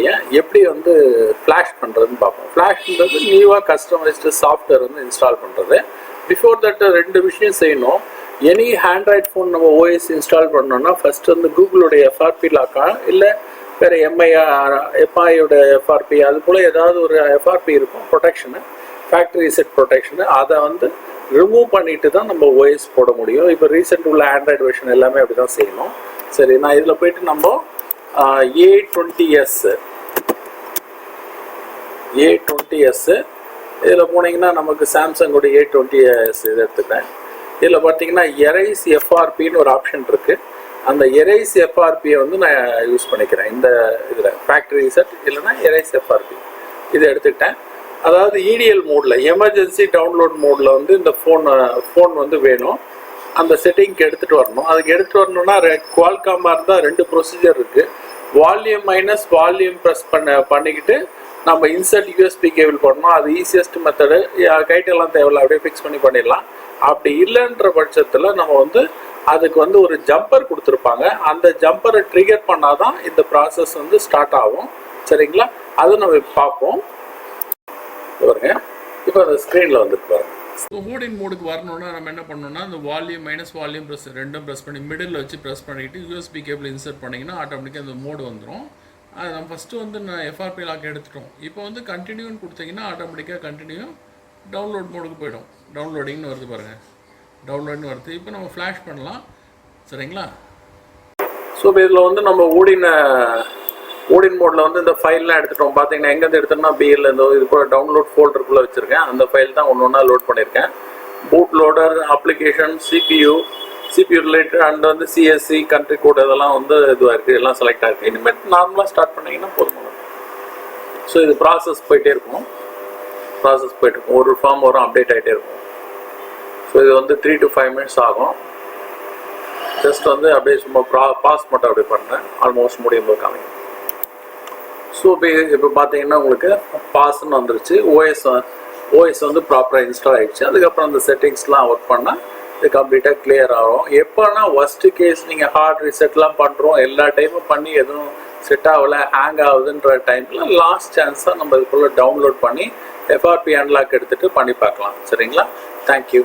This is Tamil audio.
எஃப்ஆர்பியை எப்படி வந்து ஃப்ளாஷ் பண்ணுறதுன்னு பார்ப்போம். ஃப்ளாஷ்ன்றது நியூவாக கஸ்டமைஸ்டு சாஃப்ட்வேர் வந்து இன்ஸ்டால் பண்ணுறது. பிஃபோர் தட் ரெண்டு விஷயம் செய்யணும். எனி ஆண்ட்ராய்ட் ஃபோன் நம்ம ஓஎஸ் இன்ஸ்டால் பண்ணோம்னா ஃபஸ்ட்டு வந்து கூகுளோடைய எஃப்ஆர்பி லாக்கா இல்லை வேறு எம்ஐயோட எஃப்ஆர்பி அது போல் ஏதாவது ஒரு எஃப்ஆர்பி இருக்கும் ப்ரொடெக்ஷனு, ஃபேக்ட்ரி ரீசெட் ப்ரொடெக்ஷனு, அதை வந்து ரிமூவ் பண்ணிட்டு தான் நம்ம ஓஎஸ் போட முடியும். இப்போ ரீசெண்ட் உள்ள ஆண்ட்ராய்டு வெர்ஷன் எல்லாமே அப்படி தான் செய்யணும். சரி, நான் இதில் போயிட்டு நம்ம A20s இதில் போனீங்கன்னா நமக்கு சாம்சங்கோட A20s இதை எடுத்துக்கிறேன். இதில் பார்த்தீங்கன்னா எரைஸ் எஃப்ஆர்பின்னு ஒரு ஆப்ஷன் இருக்குது. அந்த எரைஸ் எஃப்ஆர்பியை வந்து நான் யூஸ் பண்ணிக்கிறேன். இந்த இதில் ஃபேக்ட்ரி ரீசெட் இல்லைன்னா எரைஸ் எஃப்ஆர்பி இதை எடுத்துக்கிட்டேன். அதாவது இடிஎல் மோடில் எமர்ஜென்சி டவுன்லோட் மோடில் வந்து இந்த ஃபோன் வந்து வேணும். அந்த செட்டிங்க்கு எடுத்துகிட்டு வரணும். அதுக்கு எடுத்துகிட்டு வரணும்னா குவால்காமாக இருந்தால் ரெண்டு ப்ரொசீஜர் இருக்குது. வால்யூம் மைனஸ் வால்யூம் ப்ரெஸ் பண்ணிக்கிட்டு நம்ம இன்சர்ட் யூஎஸ்பி கேபிள் பண்ணணும். அது ஈஸியஸ்ட் மெத்தடு. கைட்டெல்லாம் தேவையில்ல, அப்படியே ஃபிக்ஸ் பண்ணிடலாம். அப்படி இல்லைன்ற பட்சத்தில் நம்ம வந்து அதுக்கு வந்து ஒரு ஜம்பர் கொடுத்துருப்பாங்க. அந்த ஜம்பரை ட்ரிகர் பண்ணாதான் இந்த ப்ராசஸ் வந்து ஸ்டார்ட் ஆகும். சரிங்களா? அதை நம்ம பார்ப்போம். பாருங்க, இப்போ அந்த ஸ்க்ரீனில் வந்துட்டு பாருங்க. மோடின் மோடுக்கு வரணும்னா நம்ம என்ன பண்ணணும்னா இந்த வால்யூம் மைனஸ் வால்யூம் ப்ரெஸ் ரெண்டும் ப்ரெஸ் பண்ணி மிடில் வச்சு ப்ரெஸ் பண்ணிவிட்டு யூஎஸ்பி கேபிள் இன்சர்ட் பண்ணிங்கன்னா ஆட்டோமேட்டிக்காக அந்த மோடு வந்துடும். அது நம்ம ஃபஸ்ட்டு வந்து நான் எஃப்ஆர்பி லாக் எடுத்துட்டோம். இப்போ வந்து கண்டினியூன்னு கொடுத்தீங்கன்னா ஆட்டோமேட்டிக்காக கண்டினியூ டவுன்லோட் மோடுக்கு போய்டும். டவுன்லோடிங்னு வருது பாருங்கள், டவுன்லோட்னு வருது. இப்போ நம்ம ஃப்ளாஷ் பண்ணலாம். சரிங்களா? ஸோ இப்போ இதில் வந்து நம்ம ஓடின் மோடில் வந்து இந்த ஃபைல்லாம் எடுத்துட்டோம். பார்த்தீங்கன்னா எங்கேருந்து எடுத்தோம்னா பிஎல் இது கூட டவுன்லோட் ஃபோல்டருக்குள்ளே வச்சுருக்கேன். அந்த ஃபைல் தான் ஒன்று ஒன்றா லோட் பண்ணியிருக்கேன். Boot loader, application, CPU related and வந்து சிஎஸ்சி, கண்ட்ரி கோட் இதெல்லாம் வந்து இதுவாக இருக்குது, எல்லாம் செலக்ட் ஆகிருக்கு. இனிமேல் நார்மலாக ஸ்டார்ட் பண்ணிங்கன்னா போதும். ஸோ இது ப்ராசஸ் போயிட்டே இருக்கும். ஒரு ஃபார்ம் வரும், அப்டேட் ஆகிட்டே இருக்கும். ஸோ இது வந்து 3 to 5 minutes ஆகும். ஜஸ்ட் வந்து அப்படியே சும்மா பாஸ் மட்டும் அப்படியே பண்ணுறேன். ஆல்மோஸ்ட் முடியும் போது காமிங்க. ஸோ இப்போ பார்த்தீங்கன்னா உங்களுக்கு பாஸ்ன்னு வந்துருச்சு. ஓஎஸ் வந்து ப்ராப்பராக இன்ஸ்டால் ஆகிடுச்சு. அதுக்கப்புறம் அந்த செட்டிங்ஸ்லாம் ஒர்க் பண்ணால் இது கம்ப்ளீட்டாக கிளியர் ஆகும். எப்போனா ஒஸ்ட்டு கேஸ் நீங்கள் ஹார்ட் ரீசெட்லாம் பண்ணுறோம், எல்லா டைமும் பண்ணி எதுவும் செட் ஆகலை, ஹேங் ஆகுதுன்ற டைமில் லாஸ்ட் சான்ஸாக நம்ம இதுக்குள்ளே டவுன்லோட் பண்ணி எஃப்ஆர்பி அன்லாக் எடுத்துகிட்டு பண்ணி பார்க்கலாம். சரிங்களா? தேங்க்யூ.